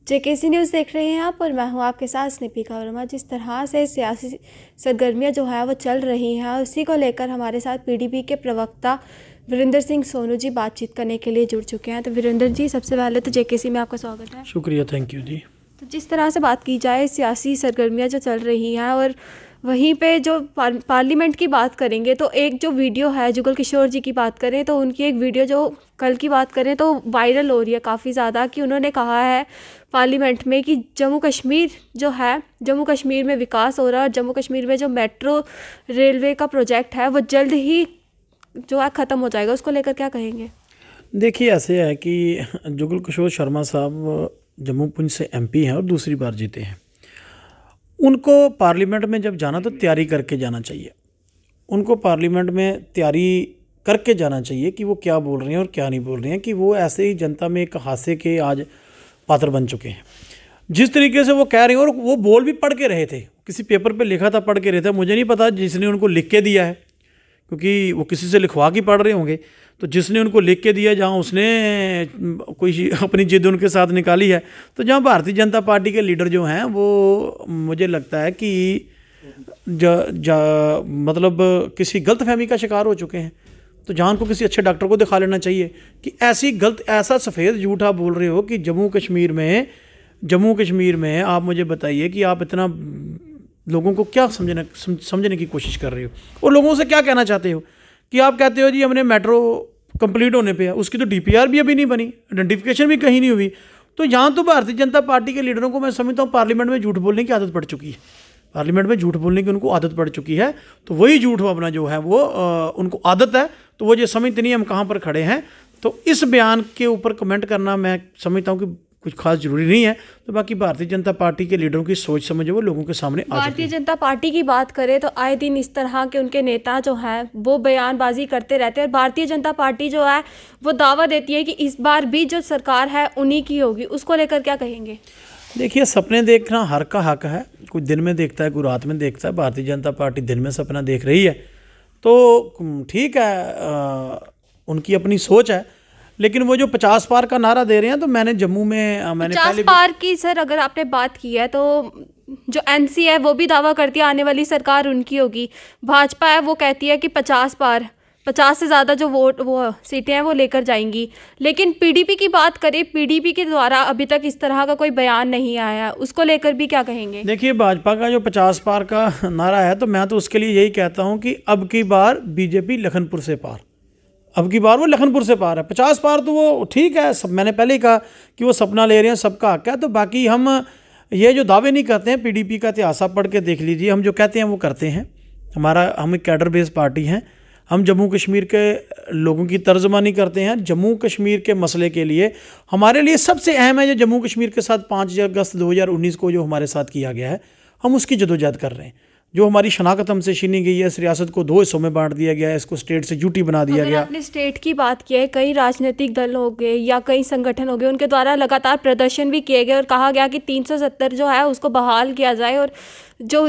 JKC news देख रहे हैं आप और मैं हूं आपके साथ स्निपिका वर्मा। जिस तरह से सियासी सरगर्मियां जो है वो चल रही हैं, उसी को लेकर हमारे साथ पीडीपी के प्रवक्ता वीरेंद्र सिंह सोनू जी बातचीत करने के लिए जुड़ चुके हैं। तो वीरेंद्र जी, सबसे पहले तो जेकेसी में आपका स्वागत है। शुक्रिया, थैंक यू जी। तो जिस तरह से बात की जाए सियासी सरगर्मियाँ जो चल रही हैं और वहीं पे जो पार्लियामेंट की बात करेंगे तो एक जो वीडियो है जुगल किशोर जी की बात करें तो उनकी एक वीडियो जो कल की बात करें तो वायरल हो रही है काफ़ी ज़्यादा, कि उन्होंने कहा है पार्लियामेंट में कि जम्मू कश्मीर जो है, जम्मू कश्मीर में विकास हो रहा है और जम्मू कश्मीर में जो मेट्रो रेलवे का प्रोजेक्ट है वो जल्द ही जो है ख़त्म हो जाएगा। उसको लेकर क्या कहेंगे? देखिए, ऐसे है कि जुगल किशोर शर्मा साहब जम्मू पुंछ से एमपी हैं और दूसरी बार जीते हैं। उनको पार्लियामेंट में जब जाना तो तैयारी करके जाना चाहिए। उनको पार्लियामेंट में तैयारी करके जाना चाहिए कि वो क्या बोल रहे हैं और क्या नहीं बोल रहे हैं, कि वो ऐसे ही जनता में एक हादसे के आज पात्र बन चुके हैं। जिस तरीके से वो कह रहे हैं, और वो बोल भी पढ़ के रहे थे, किसी पेपर पे लिखा था, पढ़ के रहे थे। मुझे नहीं पता जिसने उनको लिख के दिया है, क्योंकि वो किसी से लिखवा के पढ़ रहे होंगे। तो जिसने उनको लिख के दिया, जहाँ उसने कोई अपनी जिद उनके साथ निकाली है, तो जहाँ भारतीय जनता पार्टी के लीडर जो हैं वो मुझे लगता है कि मतलब किसी गलतफहमी का शिकार हो चुके हैं। तो जहाँ उनको किसी अच्छे डॉक्टर को दिखा लेना चाहिए कि ऐसा सफ़ेद झूठा बोल रहे हो कि जम्मू कश्मीर में आप मुझे बताइए कि आप इतना लोगों को क्या समझने की कोशिश कर रहे हो और लोगों से क्या कहना चाहते हो। कि आप कहते हो जी हमने मेट्रो कंप्लीट होने पे है, उसकी तो डीपीआर भी अभी नहीं बनी, आइडेंटिफिकेशन भी कहीं नहीं हुई। तो यहाँ तो भारतीय जनता पार्टी के लीडरों को मैं समझता हूँ पार्लियामेंट में झूठ बोलने की आदत पड़ चुकी है। पार्लियामेंट में झूठ बोलने की उनको आदत पड़ चुकी है। तो वही झूठ अपना जो है वो उनको आदत है। तो वो जो समझते नहीं हम कहाँ पर खड़े हैं। तो इस बयान के ऊपर कमेंट करना मैं समझता हूँ कि कुछ खास जरूरी नहीं है। तो बाकी भारतीय जनता पार्टी के लीडरों की सोच समझ वो लोगों के सामने आ जाती है। भारतीय जनता पार्टी की बात करें तो आए दिन इस तरह के उनके नेता जो हैं वो बयानबाजी करते रहते हैं और भारतीय जनता पार्टी जो है वो दावा देती है कि इस बार भी जो सरकार है उन्हीं की होगी। उसको लेकर क्या कहेंगे? देखिए, सपने देखना हर का हक है। कोई दिन में देखता है, कोई रात में देखता है। भारतीय जनता पार्टी दिन में सपना देख रही है तो ठीक है, उनकी अपनी सोच है। लेकिन वो जो 50 पार का नारा दे रहे हैं, तो मैंने जम्मू में 50 पार की सर अगर आपने बात की है तो जो एनसी है वो भी दावा करती है आने वाली सरकार उनकी होगी। भाजपा है वो कहती है कि 50 पार, 50 से ज़्यादा जो वो सीटें हैं वो लेकर जाएंगी। लेकिन पीडीपी की बात करें, पीडीपी के द्वारा अभी तक इस तरह का कोई बयान नहीं आया। उसको लेकर भी क्या कहेंगे? देखिए, भाजपा का जो 50 पार का नारा है, तो मैं तो उसके लिए यही कहता हूँ कि अब की बार बीजेपी लखनपुर से पार, अब की बार वो लखनपुर से पार है। 50 पार तो वो ठीक है, सब मैंने पहले ही कहा कि वो सपना ले रहे हैं, सबका हक है। तो बाकी हम ये जो दावे नहीं करते हैं, पीडीपी का इतिहास आप पढ़ के देख लीजिए। हम जो कहते हैं वो करते हैं। हम एक कैडर बेस्ड पार्टी हैं। हम जम्मू कश्मीर के लोगों की तर्जमानी करते हैं। जम्मू कश्मीर के मसले के लिए हमारे लिए सबसे अहम है जो जम्मू कश्मीर के साथ 5 अगस्त 2019 को जो हमारे साथ किया गया है, हम उसकी जदोजहद कर रहे हैं। जो हमारी शनाख्त हमसे छीनी गई है, इस रियासत को 2 हिस्सों में बांट दिया गया है, इसको स्टेट से यूटी बना दिया गया। आपने स्टेट की बात की है, कई राजनीतिक दल हो गए या कई संगठन हो गए, उनके द्वारा लगातार प्रदर्शन भी किए गए और कहा गया कि 370 जो है उसको बहाल किया जाए और जो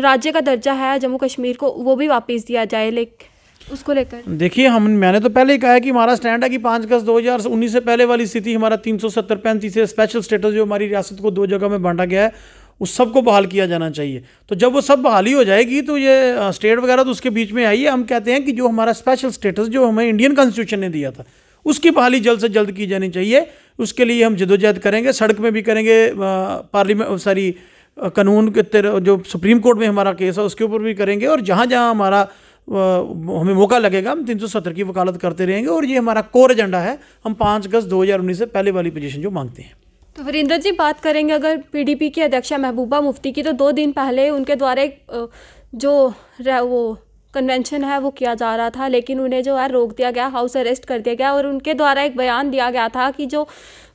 राज्य का दर्जा है जम्मू कश्मीर को वो भी वापस दिया जाए। लेकिन उसको लेकर देखिए, मैंने तो पहले ही कहा है कि हमारा स्टैंड है कि 5 अगस्त 2019 से पहले वाली स्थिति, हमारा 370-35 से स्पेशल स्टेटस जो हमारी रियासत को 2 जगह में बांटा गया है, उस सब को बहाल किया जाना चाहिए। तो जब वो सब बहाली हो जाएगी तो ये स्टेट वगैरह तो उसके बीच में आई है। हम कहते हैं कि जो हमारा स्पेशल स्टेटस जो हमें इंडियन कॉन्स्टिट्यूशन ने दिया था, उसकी बहाली जल्द से जल्द की जानी चाहिए। उसके लिए हम जदोजहद करेंगे, सड़क में भी करेंगे, कानून के जो सुप्रीम कोर्ट में हमारा केस है उसके ऊपर भी करेंगे, और जहाँ जहाँ हमारा हमें मौका लगेगा हम 370 की वकालत करते रहेंगे। और ये हमारा कोर एजेंडा है। हम 5 अगस्त 2019 से पहले वाली पोजीशन जो मांगते हैं। तो वीरेंद्र जी, बात करेंगे अगर पीडीपी की अध्यक्षा महबूबा मुफ्ती की, तो 2 दिन पहले उनके द्वारा एक जो वो कन्वेंशन है वो किया जा रहा था, लेकिन उन्हें जो है रोक दिया गया, हाउस अरेस्ट कर दिया गया। और उनके द्वारा एक बयान दिया गया था कि जो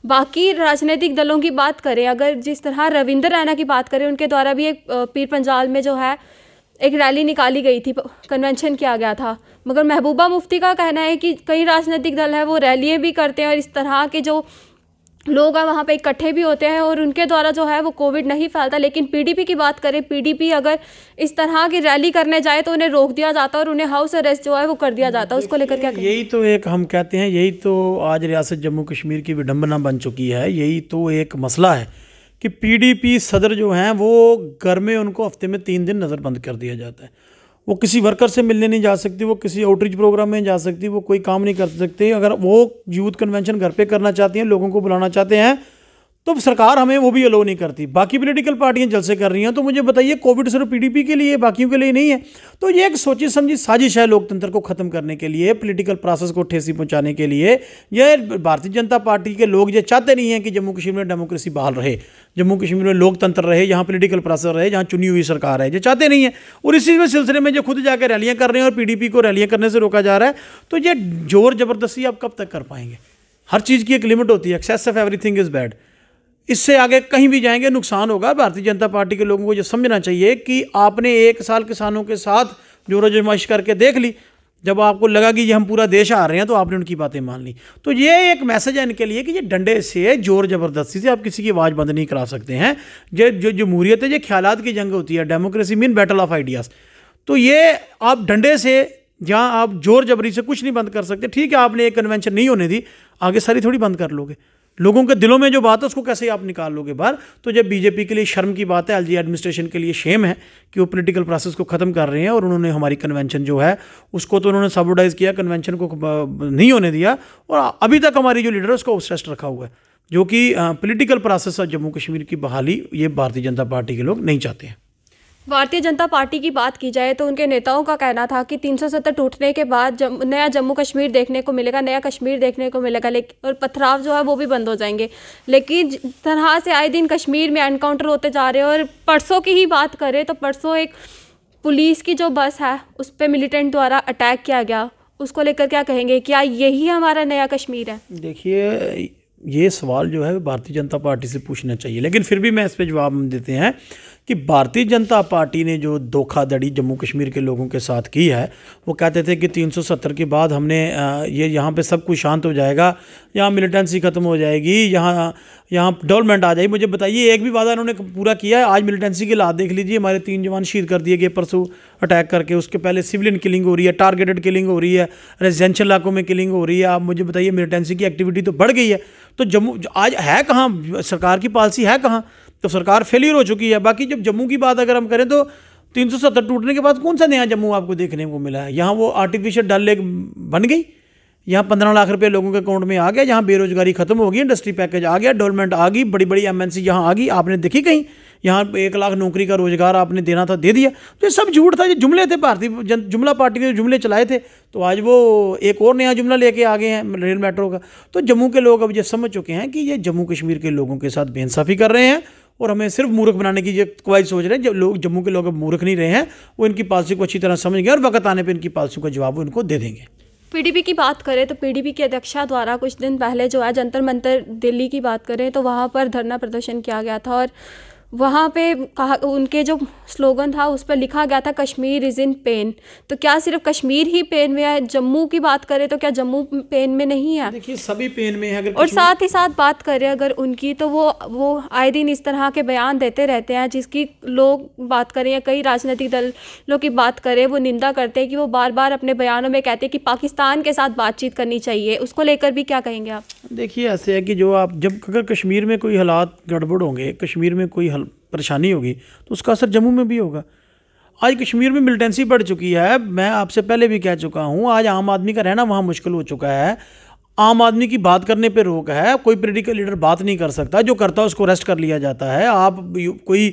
बाकी राजनीतिक दलों की बात करें, अगर जिस तरह रविंद्र रैना की बात करें, उनके द्वारा भी एक पीर पंजाल में जो है एक रैली निकाली गई थी, कन्वेंशन किया गया था। मगर महबूबा मुफ्ती का कहना है कि कई राजनीतिक दल है वो रैलियाँ भी करते हैं और इस तरह के जो लोग वहाँ पे इकट्ठे भी होते हैं और उनके द्वारा जो है वो कोविड नहीं फैलता। लेकिन पीडीपी की बात करें, पीडीपी अगर इस तरह की रैली करने जाए तो उन्हें रोक दिया जाता है और उन्हें हाउस अरेस्ट जो है वो कर दिया जाता है। उसको लेकर क्या कहें? यही तो एक हम कहते हैं, यही तो आज रियासत जम्मू कश्मीर की विडंबना बन चुकी है। यही तो एक मसला है कि पीडीपी सदर जो हैं वो घर में उनको हफ्ते में 3 दिन नज़रबंद कर दिया जाता है। वो किसी वर्कर से मिलने नहीं जा सकती, वो किसी आउटरीच प्रोग्राम में जा सकती, वो कोई काम नहीं कर सकती। अगर वो यूथ कन्वेंशन घर पे करना चाहती हैं, लोगों को बुलाना चाहते हैं, तो सरकार हमें वो भी अलो नहीं करती। बाकी पॉलिटिकल पार्टियां जलसे कर रही हैं, तो मुझे बताइए कोविड सिर्फ पीडीपी के लिए, बाकियों के लिए नहीं है। तो ये एक सोची समझी साजिश है लोकतंत्र को ख़त्म करने के लिए, पॉलिटिकल प्रोसेस को ठेसी पहुंचाने के लिए। ये भारतीय जनता पार्टी के लोग ये चाहते नहीं हैं कि जम्मू कश्मीर में डेमोक्रेसी बहाल रहे, जम्मू कश्मीर में लोकतंत्र रहे, यहाँ पॉलिटिकल प्रोसेस रहे, जहाँ चुनी हुई सरकार है, ये चाहते नहीं है। और इसी सिलसिले में जो खुद जाकर रैलियाँ कर रहे हैं और पीडीपी को रैलियाँ करने से रोका जा रहा है, तो ये जोर ज़बरदस्ती आप कब तक कर पाएंगे? हर चीज़ की एक लिमिट होती है। Excess of everything is bad. इससे आगे कहीं भी जाएंगे नुकसान होगा। भारतीय जनता पार्टी के लोगों को ये समझना चाहिए कि आपने 1 साल किसानों के साथ जोर आजमाइश करके देख ली, जब आपको लगा कि ये हम पूरा देश आ रहे हैं तो आपने उनकी बातें मान ली। तो ये एक मैसेज है इनके लिए कि ये डंडे से, जोर ज़बरदस्ती से आप किसी की आवाज़ बंद नहीं करा सकते हैं। जो जमहूरियत है, ये ख्यालात की जंग होती है। Democracy mean battle of ideas. तो ये आप डंडे से, जहाँ आप जोर जबरी से कुछ नहीं बंद कर सकते। ठीक है, आपने एक कन्वेंशन नहीं होने दी, आगे सारी थोड़ी बंद कर लोगे। लोगों के दिलों में जो बात है उसको कैसे आप निकाल लोगे बाहर? तो जब बीजेपी के लिए शर्म की बात है, एलजी एडमिनिस्ट्रेशन के लिए शेम है कि वो पॉलिटिकल प्रोसेस को ख़त्म कर रहे हैं और उन्होंने हमारी कन्वेंशन जो है उसको तो उन्होंने सबोडाइज किया, कन्वेंशन को नहीं होने दिया। और अभी तक हमारी जो लीडर है उसको ऑब्सेस्ड रखा हुआ है, जो कि political process of Jammu Kashmir की बहाली ये भारतीय जनता पार्टी के लोग नहीं चाहते हैं। भारतीय जनता पार्टी की बात की जाए तो उनके नेताओं का कहना था कि 370 टूटने के बाद नया जम्मू कश्मीर देखने को मिलेगा, नया कश्मीर देखने को मिलेगा, लेकिन और पथराव जो है वो भी बंद हो जाएंगे। लेकिन जिस तरह से आए दिन कश्मीर में एनकाउंटर होते जा रहे हैं, और परसों की ही बात करें तो परसों एक पुलिस की जो बस है उस पर मिलिटेंट द्वारा अटैक किया गया, उसको लेकर क्या कहेंगे? क्या यही हमारा नया कश्मीर है? देखिए, ये सवाल जो है भारतीय जनता पार्टी से पूछना चाहिए, लेकिन फिर भी मैं इस पर जवाब देते हैं कि भारतीय जनता पार्टी ने जो धोखाधड़ी जम्मू कश्मीर के लोगों के साथ की है, वो कहते थे कि 370 के बाद हमने ये यहाँ पे सब कुछ शांत हो जाएगा, यहाँ मिलिटेंसी ख़त्म हो जाएगी, यहाँ डेवलपमेंट आ जाएगी। मुझे बताइए, एक भी वादा उन्होंने पूरा किया है? आज मिलिटेंसी के हालात देख लीजिए। हमारे 3 जवान शहीद कर दिए गए परसों अटैक करके। उसके पहले सिविलियन किलिंग हो रही है, टारगेटेड किलिंग हो रही है, रेजिडेंशियल इलाकों में किलिंग हो रही है। आप मुझे बताइए, मिलिटेंसी की एक्टिविटी तो बढ़ गई है। तो जम्मू आज है कहाँ? सरकार की पॉलिसी है कहाँ? तो सरकार फेलियर हो चुकी है। बाकी जब जम्मू की बात अगर हम करें तो 370 टूटने के बाद कौन सा नया जम्मू आपको देखने को मिला है? यहाँ वो आर्टिफिशियल डल लेक बन गई, यहाँ 15 लाख रुपए लोगों के अकाउंट में आ गया, यहाँ बेरोजगारी खत्म हो गई, इंडस्ट्री पैकेज आ गया, डेवलपमेंट आ गई, बड़ी बड़ी एमएनसी यहाँ आ गई। आपने देखी कहीं? यहाँ 1 लाख नौकरी का रोजगार आपने देना था, दे दिया। तो ये सब झूठ था, ये जुमले थे। भारतीय जुमला पार्टी ने जुमले चलाए थे, तो आज वो एक और नया जुमला लेके आ गए हैं रेल मेट्रो का। तो जम्मू के लोग अब ये समझ चुके हैं कि ये जम्मू कश्मीर के लोगों के साथ बेइंसाफ़ी कर रहे हैं और हमें सिर्फ मूर्ख बनाने की ये कवायद सोच रहे हैं। जब लोग जम्मू के लोग अब मूर्ख नहीं रहे हैं, वो इनकी पॉलिसी को अच्छी तरह समझ गए और वक्त आने पर इनकी पॉलिसी का जवाब वो इनको दे देंगे। पीडीपी की बात करें तो पीडीपी की अध्यक्षा द्वारा कुछ दिन पहले जो है जंतर मंतर दिल्ली की बात करें तो वहाँ पर धरना प्रदर्शन किया गया था, और वहाँ पे कहा, उनके जो स्लोगन था उस पर लिखा गया था कश्मीर इज़ इन पेन। तो क्या सिर्फ कश्मीर ही पेन में है? जम्मू की बात करें तो क्या जम्मू पेन में नहीं है? देखिए, सभी पेन में है। अगर और साथ ही साथ बात करें अगर उनकी, तो वो आए दिन इस तरह के बयान देते रहते हैं जिसकी लोग बात करें या कई राजनीतिक दलों की बात करें, वो निंदा करते हैं कि वो बार बार अपने बयानों में कहते हैं कि पाकिस्तान के साथ बातचीत करनी चाहिए। उसको लेकर भी क्या कहेंगे आप? देखिए, ऐसे है कि जो आप जब अगर कश्मीर में कोई हालात गड़बड़ होंगे, कश्मीर में कोई परेशानी होगी, तो उसका असर जम्मू में भी होगा। आज कश्मीर में मिलिटेंसी बढ़ चुकी है। मैं आपसे पहले भी कह चुका हूँ, आज आम आदमी का रहना वहाँ मुश्किल हो चुका है। आम आदमी की बात करने पे रोक है। कोई पॉलिटिकल लीडर बात नहीं कर सकता, जो करता है उसको अरेस्ट कर लिया जाता है। आप कोई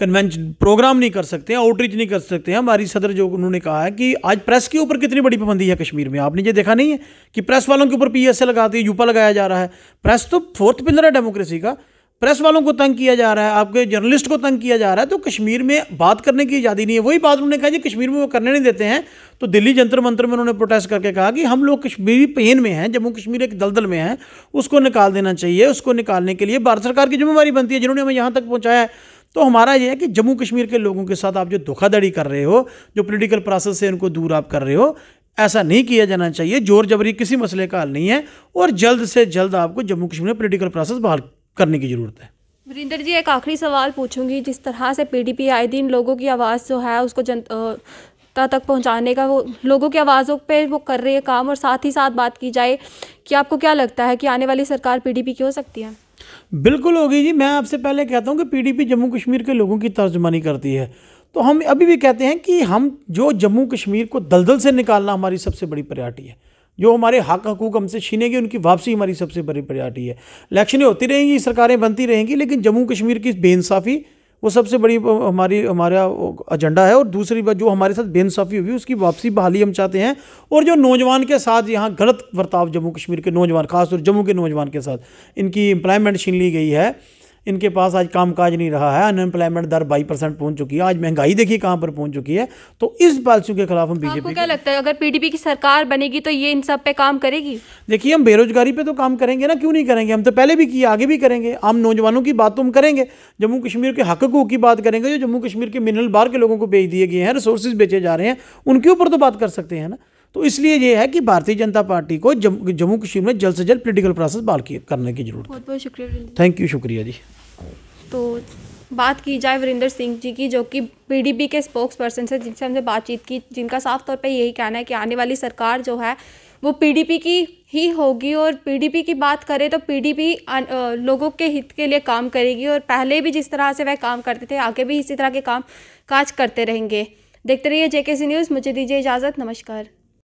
कन्वेंशन प्रोग्राम नहीं कर सकते हैं, आउटरीच नहीं कर सकते हैं। हमारी सदर जो उन्होंने कहा है कि आज प्रेस के ऊपर कितनी बड़ी पाबंदी है कश्मीर में, आपने ये देखा नहीं है कि प्रेस वालों के ऊपर पीएसए लगाती है, यूपा लगाया जा रहा है। प्रेस तो 4th पिलर है डेमोक्रेसी का। प्रेस वालों को तंग किया जा रहा है, आपके जर्नलिस्ट को तंग किया जा रहा है। तो कश्मीर में बात करने की आज़ादी नहीं है। वही बात उन्होंने कहा जी कश्मीर में वो करने नहीं देते हैं, तो दिल्ली जंतर मंतर में उन्होंने प्रोटेस्ट करके कहा कि हम लोग कश्मीरी पेन में हैं, जम्मू कश्मीर एक दलदल में है, उसको निकाल देना चाहिए। उसको निकालने के लिए भारत सरकार की जिम्मेवारी बनती है, जिन्होंने हमें यहाँ तक पहुँचाया है। तो हमारा ये है कि जम्मू कश्मीर के लोगों के साथ आप जो धोखाधड़ी कर रहे हो, जो पॉलिटिकल प्रोसेस से इनको दूर आप कर रहे हो, ऐसा नहीं किया जाना चाहिए। जोर जबरी किसी मसले का हल नहीं है और जल्द से जल्द आपको जम्मू कश्मीर में पॉलिटिकल प्रोसेस बहाल करने की ज़रूरत है। वीरेंद्र जी, एक आखिरी सवाल पूछूंगी। जिस तरह से पीडीपी आए दिन लोगों की आवाज़ जो है उसको जनता तक पहुंचाने का, वो लोगों की आवाज़ों पे वो कर रही है काम, और साथ ही साथ बात की जाए कि आपको क्या लगता है कि आने वाली सरकार पीडीपी की हो सकती है? बिल्कुल होगी जी। मैं आपसे पहले कहता हूँ कि पीडीपी जम्मू कश्मीर के लोगों की तर्जुमानी करती है, तो हम अभी भी कहते हैं कि हम जो जम्मू कश्मीर को दलदल से निकालना हमारी सबसे बड़ी प्रायोरिटी है। जो हमारे हक हकूक हमसे छीनेंगे उनकी वापसी हमारी सबसे बड़ी प्रायोरिटी है। इलेक्शनें होती रहेंगी, सरकारें बनती रहेंगी, लेकिन जम्मू कश्मीर की बेइंसाफ़ी वो सबसे बड़ी हमारा एजेंडा है। और दूसरी बात, जो हमारे साथ बेइंसाफ़ी हुई उसकी वापसी बहाली हम चाहते हैं। और जो नौजवान के साथ यहाँ गलत बर्ताव जम्मू कश्मीर के नौजवान, खासतौर जम्मू के नौजवान के साथ इनकी एम्प्लॉयमेंट छीन ली गई है, इनके पास आज कामकाज नहीं रहा है, अनएम्प्लॉयमेंट दर 22% पहुंच चुकी है, आज महंगाई देखिए कहाँ पर पहुंच चुकी है। तो इस पॉलिसियों के खिलाफ हम बीजेपी। आपको क्या लगता है अगर पीडीपी की सरकार बनेगी तो ये इन सब पे काम करेगी? देखिए, हम बेरोजगारी पे तो काम करेंगे ना, क्यों नहीं करेंगे? हम तो पहले भी किए, आगे भी करेंगे। हम नौजवानों की बात तो हम करेंगे, जम्मू कश्मीर के हक हकूक की बात करेंगे। जो जम्मू कश्मीर के मिनरल बाहर के लोगों को बेच दिए गए हैं, रिसोर्सेज बेचे जा रहे हैं, उनके ऊपर तो बात कर सकते हैं ना। तो इसलिए ये है कि भारतीय जनता पार्टी को जम्मू कश्मीर में जल्द से जल्द पॉलिटिकल प्रोसेस बहाल करने की जरूरत है। बहुत बहुत शुक्रिया। थैंक यू, शुक्रिया जी। तो बात की जाए वीरेंद्र सिंह जी की, जो कि पीडीपी के स्पोक्स पर्सन से, जिनसे हमने बातचीत की, जिनका साफ तौर पे यही कहना है कि आने वाली सरकार जो है वो पीडीपी की ही होगी। और पीडीपी की बात करें तो पीडीपी लोगों के हित के लिए काम करेगी, और पहले भी जिस तरह से वह काम करते थे आगे भी इसी तरह के काम काज करते रहेंगे। देखते रहिए जेकेसी न्यूज़। मुझे दीजिए इजाज़त। नमस्कार।